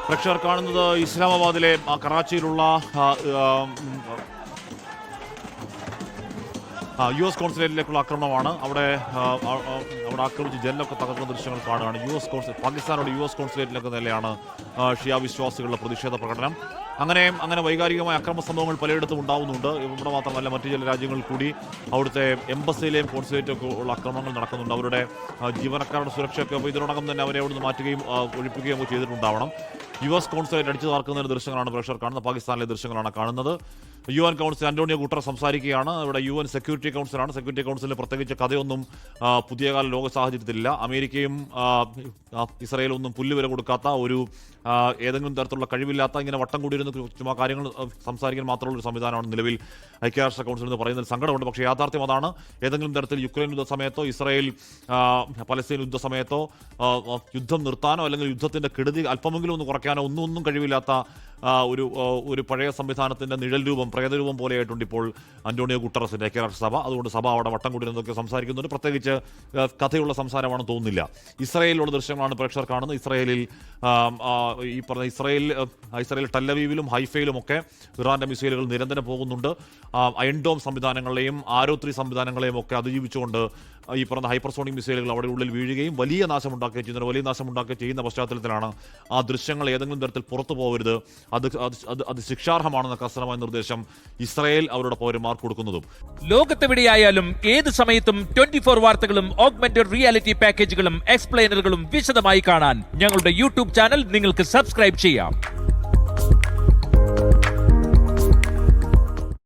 പ്രേക്ഷകർ കാണുന്നത് ഇസ്ലാമാബാദിലെ കറാച്ചിയിലുള്ള US കോൺസുലേറ്റിലേക്കുള്ള ആക്രമണമാണ്. അവിടെ ആക്രമിച്ച് ജനലൊക്കെ തകർക്കുന്ന ദൃശ്യങ്ങൾ കാണുകയാണ്. പാകിസ്ഥാനോട് US കോൺസുലേറ്റിലേക്ക് നിലയാണ് ഷിയ വിശ്വാസികളുടെ പ്രതിഷേധ പ്രകടനം. അങ്ങനെ വൈകാരികമായ അക്രമ സംഭവങ്ങൾ പലയിടത്തും ഉണ്ടാവുന്നുണ്ട്. ഇവിടെ മാത്രമല്ല, മറ്റു ചില രാജ്യങ്ങളിൽ കൂടി അവിടുത്തെ എംബസിയിലെയും കോൺസുലേറ്റൊക്കെ ഉള്ള ആക്രമണങ്ങൾ നടക്കുന്നുണ്ട്. അവരുടെ ജീവനക്കാരുടെ സുരക്ഷയൊക്കെ അപ്പോൾ ഇതിനോടകം തന്നെ അവരെ അവിടുന്ന് മാറ്റുകയും ഒഴിപ്പിക്കുകയും ഒക്കെ ചെയ്തിട്ടുണ്ടാവണം. US കോൺസുലേറ്റ് അടിച്ചു തകർക്കുന്നതിന്റെ ദൃശ്യങ്ങളാണ് പ്രേക്ഷകർ കാണുന്നത്. പാകിസ്ഥാനിലെ ദൃശ്യങ്ങളാണ് കാണുന്നത്. UN കൗൺസിൽ അന്റോണിയോ ഗുട്ടറസ് സംസാരിക്കുകയാണ്. ഇവിടെ UN സെക്യൂരിറ്റി കൗൺസിലാണ്. സെക്യൂരിറ്റി കൗൺസിലിന് പ്രത്യേകിച്ച് കഥയൊന്നും പുതിയകാല ലോക സാഹചര്യത്തിലില്ല. അമേരിക്കയും ഇസ്രായേലും ഒന്നും പുല്ലുവില കൊടുക്കാത്ത ഒരു ഏതെങ്കിലും തരത്തിലുള്ള കഴിവില്ലാത്ത ഇങ്ങനെ വട്ടം കൂടിയിരുന്ന ചുമ്മാ കാര്യങ്ങൾ സംസാരിക്കാൻ മാത്രമുള്ള ഒരു സംവിധാനമാണ് നിലവിൽ ഐക്യരാഷ്ട്ര കൗൺസിൽ എന്ന് പറയുന്നതിൽ സങ്കടമുണ്ട്. പക്ഷേ യാഥാർത്ഥ്യം അതാണ്. ഏതെങ്കിലും തരത്തിൽ യുക്രൈൻ യുദ്ധ സമയത്തോ ഇസ്രായേൽ പലസ്തീൻ യുദ്ധ സമയത്തോ യുദ്ധം നിർത്താനോ അല്ലെങ്കിൽ യുദ്ധത്തിന്റെ കെടുതി അല്പമെങ്കിലും ഒന്ന് കുറയ്ക്കാനോ ഒന്നും കഴിവില്ലാത്ത ഒരു പഴയ സംവിധാനത്തിന്റെ നിഴൽ രൂപം, പ്രേതരൂപം പോലെയായിട്ടുണ്ട് ഇപ്പോൾ അന്റോണിയോ ഗുട്ടറസിന്റെ ഐക്യരാഷ്ട്രസഭ. അതുകൊണ്ട് സഭ അവിടെ വട്ടം കൂടിയിരുന്നതൊക്കെ സംസാരിക്കുന്നുണ്ട്. പ്രത്യേകിച്ച് കഥയുള്ള സംസാരമാണെന്ന് തോന്നുന്നില്ല. ഇസ്രായേലിലുള്ള ദൃശ്യങ്ങളാണ് പ്രേക്ഷകർ കാണുന്നത്. ഇസ്രായേലിൽ ഈ പറഞ്ഞ ഇസ്രായേൽ ടെല്ലവീവിലും ഹൈഫയിലും ഒക്കെ ഇറാന്റെ മിസൈലുകൾ നിരന്തരം പോകുന്നുണ്ട്. അയൺ ഡോം സംവിധാനങ്ങളെയും ആരോ 3 സംവിധാനങ്ങളെയും ഒക്കെ അതിജീവിച്ചുകൊണ്ട് ഈ പറഞ്ഞ ഹൈപ്പർസോണിക് മിസൈലുകൾ അവിടെ ഉള്ളിൽ വീഴുകയും വലിയ നാശമുണ്ടാക്കുകയും ചെയ്യുന്ന പശ്ചാത്തലത്തിലാണ് ആ ദൃശ്യങ്ങൾ ഏതെങ്കിലും തരത്തിൽ പുറത്തു പോകരുത്, അത് ശിക്ഷാർഹമാണെന്ന കർശനമായ നിർദ്ദേശം ഇസ്രായേൽ അവരുടെ പൗരന്മാർക്ക് കൊടുക്കുന്നതും. ലോകത്തെവിടെയായാലും ഏത് സമയത്തും 24 വാർത്തകളും ഓഗ്മെന്റഡ് റിയാലിറ്റി പാക്കേജുകളും എക്സ്പ്ലെയിനറുകളും വിശദമായി കാണാൻ ഞങ്ങളുടെ യൂട്യൂബ് ചാനൽ നിങ്ങൾക്ക് സബ്സ്ക്രൈബ് ചെയ്യാം.